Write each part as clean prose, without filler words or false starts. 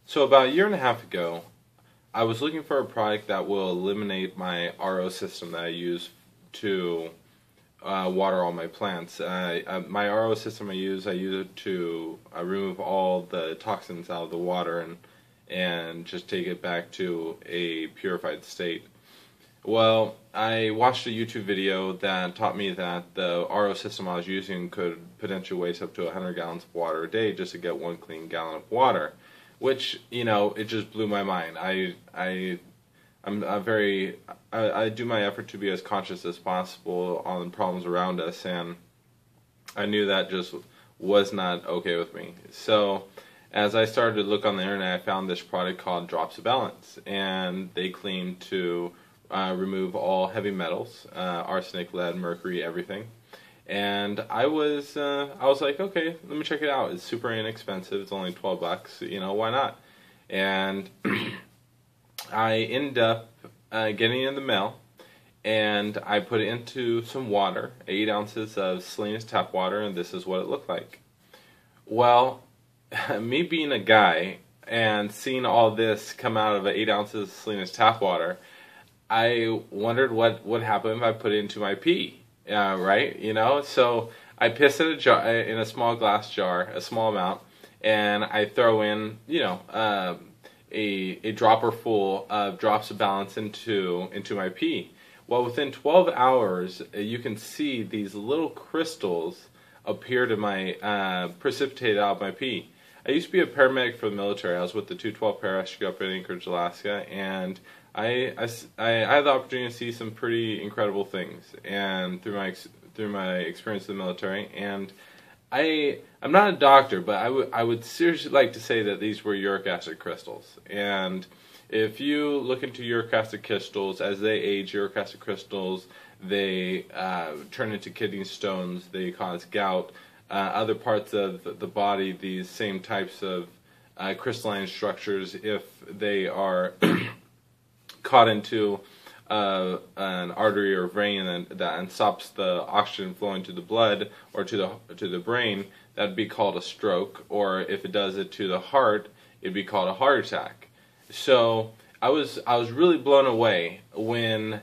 So about a year and a half ago, I was looking for a product that will eliminate my RO system that I use to water all my plants. My RO system I use it to remove all the toxins out of the water and just take it back to a purified state. Well, I watched a YouTube video that taught me that the RO system I was using could potentially waste up to 100 gallons of water a day just to get one clean gallon of water, which, it just blew my mind. I do my effort to be as conscious as possible on the problems around us, and I knew that just was not okay with me. So as I started to look on the internet, I found this product called Drops of Balance, and they claim to remove all heavy metals, arsenic, lead, mercury, everything. And I was like, okay, let me check it out. It's super inexpensive. It's only $12. Why not? And I ended up getting it in the mail, and I put it into some water, 8 ounces of Salinas tap water, and this is what it looked like. Well, me being a guy and seeing all this come out of 8 ounces of Salinas tap water, I wondered what would happen if I put it into my pee, right? So I piss in a jar, in a small glass jar, a small amount, and I throw in, a dropper full of Drops of Balance into my pee. Well, within 12 hours, you can see these little crystals appear to my precipitate out of my pee. I used to be a paramedic for the military. I was with the 212 parachute up in Anchorage, Alaska, and I had the opportunity to see some pretty incredible things, and through my experience in the military. And I'm not a doctor, but I would seriously like to say that these were uric acid crystals. And if you look into uric acid crystals, as they age, uric acid crystals, they turn into kidney stones. They cause gout. Other parts of the body, these same types of crystalline structures, if they are caught into an artery or vein and stops the oxygen flowing to the blood or to the brain, that'd be called a stroke. Or if it does it to the heart, it'd be called a heart attack. So I was really blown away when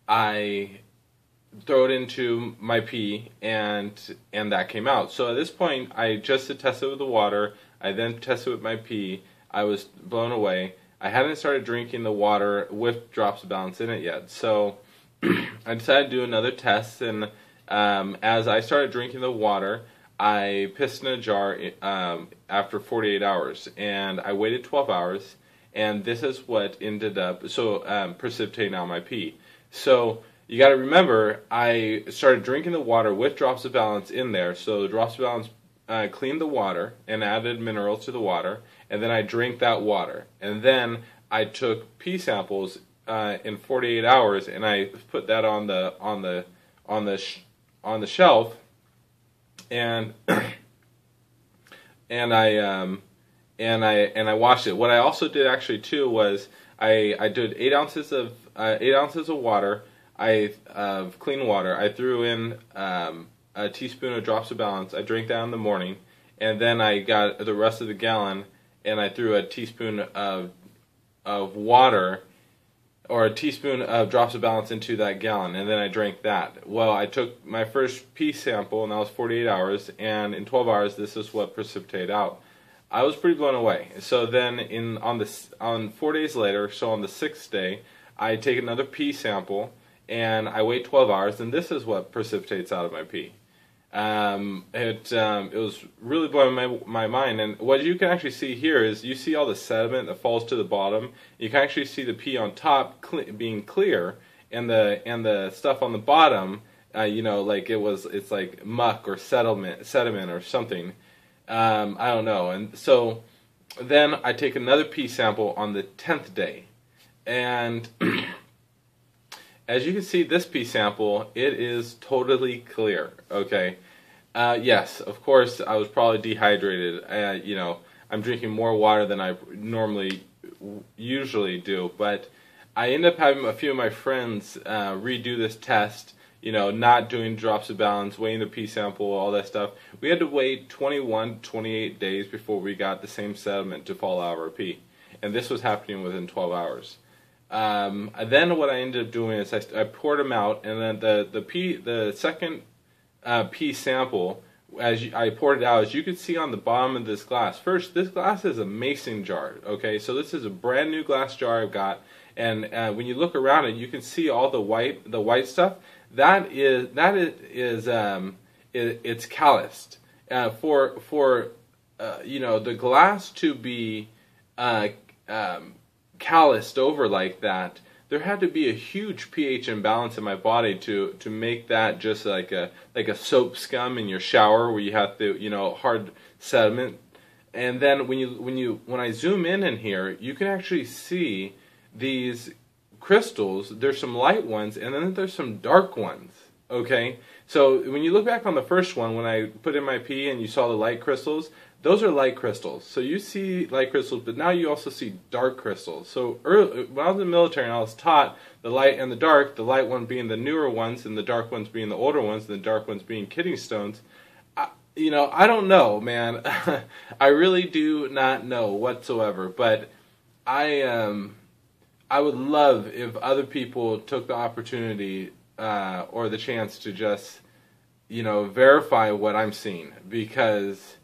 I throw it into my pee and that came out. So at this point, I just tested it with the water. I then tested it with my pee. I was blown away. I hadn't started drinking the water with Drops of Balance in it yet, so I decided to do another test. And as I started drinking the water, I pissed in a jar after 48 hours, and I waited 12 hours, and this is what ended up precipitating out my pee. So you got to remember, I started drinking the water with Drops of Balance in there. So the Drops of Balance cleaned the water and added minerals to the water, and then I drank that water. And then I took pee samples in 48 hours, and I put that on the shelf, and and I washed it. What I also did actually too was I did 8 ounces of water. Of clean water. I threw in a teaspoon of Drops of Balance. I drank that in the morning, and then I got the rest of the gallon, and I threw a teaspoon of water, or a teaspoon of Drops of Balance into that gallon, and then I drank that. Well, I took my first pee sample, and that was 48 hours, and in 12 hours, this is what precipitated out. I was pretty blown away. So then, on 4 days later, so on the 6th day, I take another pee sample, and I wait 12 hours, and this is what precipitates out of my pee. It was really blowing my mind, and what you can actually see here is you see all the sediment that falls to the bottom. You can actually see the pee on top being clear, and the stuff on the bottom, like it's like muck or sediment or something. I don't know. And so then I take another pee sample on the 10th day, and as you can see, this pee sample, it is totally clear, okay? Yes, of course, I was probably dehydrated. I'm drinking more water than I usually do, but I ended up having a few of my friends redo this test not doing drops of balance, weighing the P sample, all that stuff. We had to wait 21, 28 days before we got the same sediment to fall out of our P. And this was happening within 12 hours. Then what I ended up doing is I poured them out, and then the second P sample, I poured it out, as you can see on the bottom of this glass. First, this glass is a mason jar. Okay, so this is a brand new glass jar I've got, and when you look around it, you can see all the white stuff. It's calloused. For the glass to be calloused over like that, there had to be a huge pH imbalance in my body to make that just like a soap scum in your shower where you have the hard sediment. And then when I zoom in here, you can actually see these crystals. There's some light ones, and then there's some dark ones. Okay, so when you look back on the first one, when I put in my pee and you saw the light crystals, those are light crystals. So you see light crystals, but now you also see dark crystals. So early, when I was in the military and I was taught the light and the light one being the newer ones and the dark ones being the older ones, and the dark ones being kidney stones. I don't know, man. I really do not know whatsoever. But I would love if other people took the opportunity or the chance to just, verify what I'm seeing, because,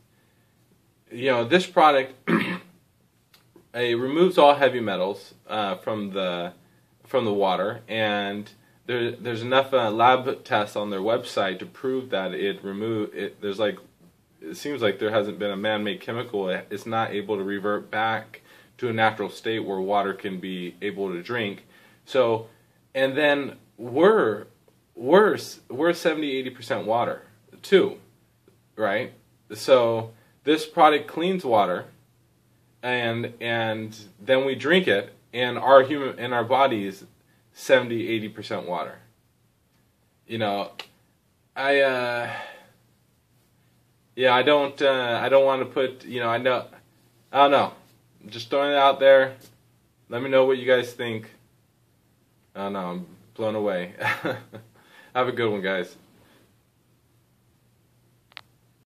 this product it removes all heavy metals from the water, and there's enough lab tests on their website to prove that it seems like there hasn't been a man-made chemical. It's not able to revert back to a natural state where water can be able to drink. So, and then we're 70-80% water too, right? So this product cleans water, and then we drink it, and our body is 70-80% water. I don't want to put, I don't know. Just throwing it out there. Let me know what you guys think. I don't know, I'm blown away. Have a good one, guys.